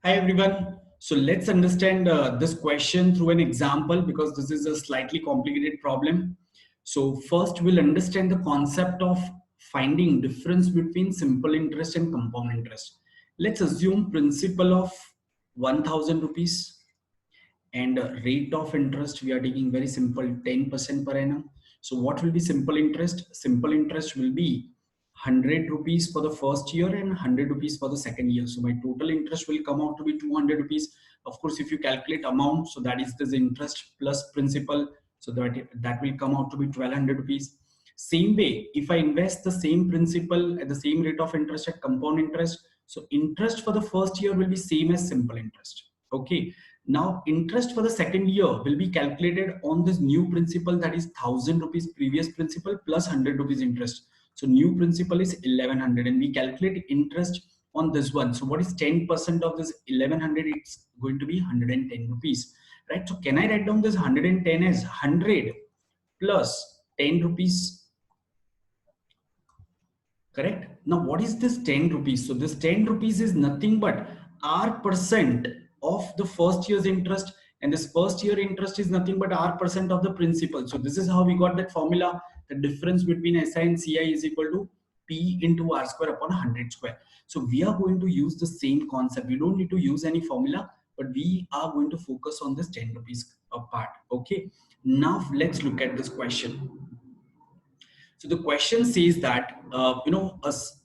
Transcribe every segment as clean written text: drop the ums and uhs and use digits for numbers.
Hi everyone. So let's understand this question through an example because this is a slightly complicated problem. So first we'll understand the concept of finding difference between simple interest and compound interest. Let's assume principal of 1000 rupees and rate of interest we are taking very simple 10% per annum. So what will be simple interest? Simple interest will be 100 rupees for the first year and 100 rupees for the second year. So my total interest will come out to be 200 rupees. Of course, if you calculate amount, so that is this interest plus principal, so that will come out to be 1200 rupees. Same way, if I invest the same principal at the same rate of interest at compound interest, so interest for the first year will be same as simple interest. Okay. Now interest for the second year will be calculated on this new principal, that is 1000 rupees previous principal plus 100 rupees interest. So new principal is 1100 and we calculate interest on this one. So what is 10% of this 1100? It's going to be 110 rupees, right? So can I write down this 110 as 100 plus 10 rupees? Correct. Now what is this 10 rupees? So this 10 rupees is nothing but r percent of the first year's interest, and this first year interest is nothing but r percent of the principal. So this is how we got that formula. The difference between SI and CI is equal to P into r square upon 100 square. So we are going to use the same concept. We don't need to use any formula, but we are going to focus on this 10 rupees part. Okay. Now let's look at this question. So the question says that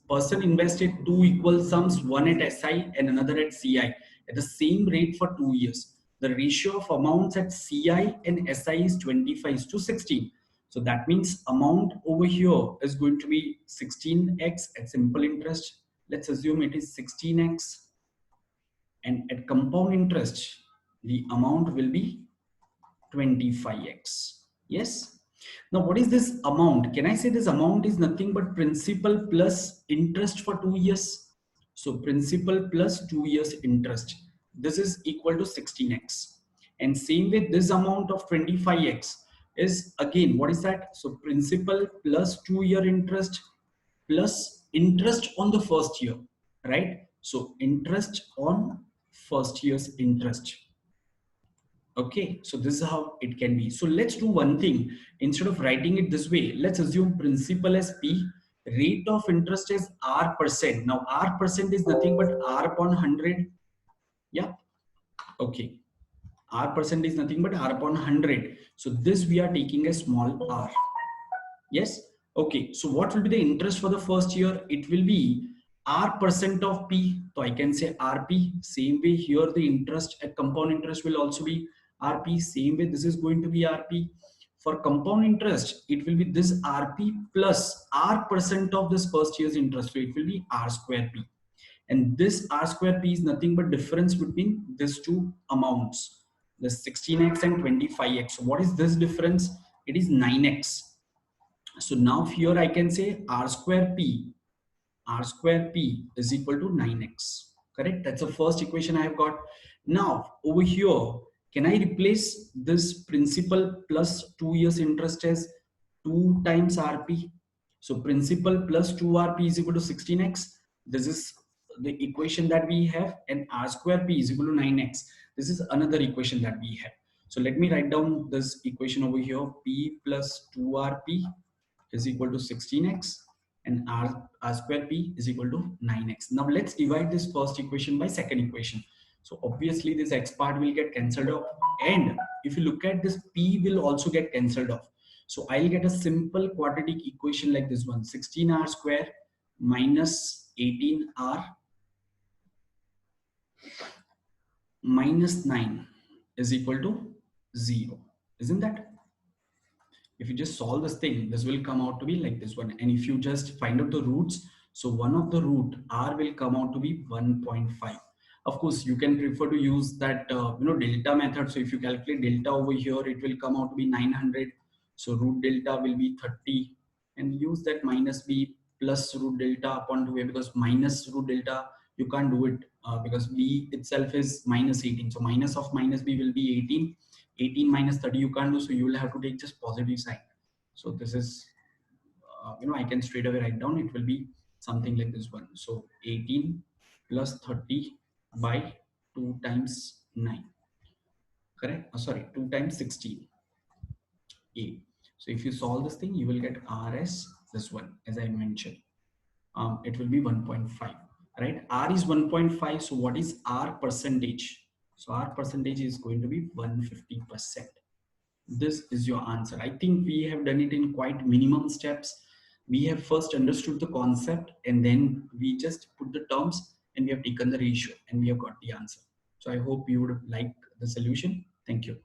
person invested two equal sums, one at SI and another at CI, at the same rate for 2 years. The ratio of amounts at CI and SI is 25:16. So that means amount over here is going to be 16x at simple interest. Let's assume it is 16x, and at compound interest, the amount will be 25x. Yes. Now, what is this amount? Can I say this amount is nothing but principal plus interest for 2 years? So principal plus 2 years interest. This is equal to 16x. And same with this amount of 25x is again, what is that? So principal plus 2 year interest plus interest on the first year, right? So interest on first year's interest. Okay, so this is how it can be. So let's do one thing. Instead of writing it this way, let's assume principal as P, rate of interest is R percent. Now R percent is nothing but R upon 100. Yeah, okay. R percent is nothing but R upon 100. So this we are taking a small r. Yes, okay. So what will be the interest for the first year? It will be R percent of P. So I can say RP. Same way here the interest at compound interest will also be RP. Same way this is going to be RP. For compound interest, it will be this RP plus R percent of this first year's interest. So it will be R square P. And this R square P is nothing but difference between these two amounts, the 16x and 25x. So what is this difference? It is 9x. So now here I can say r square p is equal to 9x. Correct? That's the first equation I have got. Now over here, can I replace this principal plus 2 years interest as 2 times rp? So principal plus 2rp is equal to 16x. This is the equation that we have, and r square p is equal to 9x. This is another equation that we have. So let me write down this equation over here. P plus 2rp is equal to 16x, and r square p is equal to 9x. Now let's divide this first equation by second equation. So obviously this x part will get cancelled off, and if you look at this, p will also get cancelled off. So I'll get a simple quadratic equation like this one: 16r square minus 18r minus 9 is equal to 0. Isn't that? If you just solve this thing, this will come out to be like this one. And if you just find out the roots, so one of the root r will come out to be 1.5. Of course, you can prefer to use that delta method. So if you calculate delta over here, it will come out to be 900. So root delta will be 30, and use that minus b plus root delta upon 2a, because minus root delta you can't do it because b itself is minus 18. So minus of minus b will be 18. 18 minus 30 you can't do, so you will have to take just positive sign. So this is I can straight away write down, it will be something like this one. So 18 plus 30 by 2 times 9, correct? Sorry, 2 times 16 a. So if you solve this thing, you will get R as this one, as I mentioned. It will be 1.5, right? R is 1.5. So what is R percentage? So R percentage is going to be 150%. This is your answer. I think we have done it in quite minimum steps. We have first understood the concept, and then we just put the terms, and we have taken the ratio, and we have got the answer. So I hope you would like the solution. Thank you.